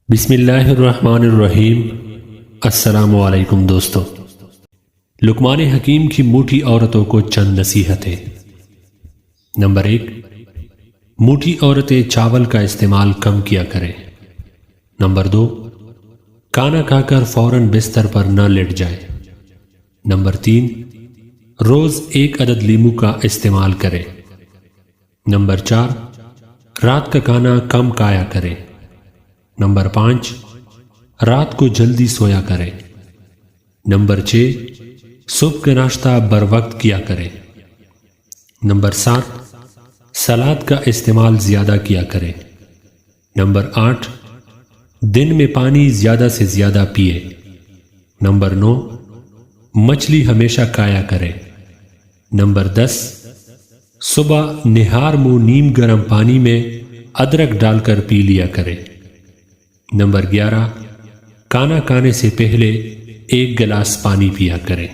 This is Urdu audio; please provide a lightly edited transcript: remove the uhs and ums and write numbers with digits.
بسم اللہ الرحمن الرحیم۔ السلام علیکم دوستو۔ لقمان حکیم کی موٹی عورتوں کو چند نصیحتیں۔ نمبر 1، موٹی عورتیں چاول کا استعمال کم کیا کریں۔ نمبر 2، کھانا کھا کر فوراً بستر پر نہ لیٹ جائیں۔ نمبر 3، روز 1 عدد لیمو کا استعمال کریں۔ نمبر 4، رات کا کھانا کم کھایا کریں۔ نمبر 5، رات کو جلدی سویا کریں۔ نمبر 6، صبح کا ناشتہ بر وقت کیا کریں۔ نمبر 7، سلاد کا استعمال زیادہ کیا کریں۔ نمبر 8، دن میں پانی زیادہ سے زیادہ پیے۔ نمبر 9، مچھلی ہمیشہ کھایا کریں۔ نمبر 10، صبح نہار منہ نیم گرم پانی میں ادرک ڈال کر پی لیا کریں۔ نمبر 11، کھانا کھانے سے پہلے 1 گلاس پانی پیا کریں۔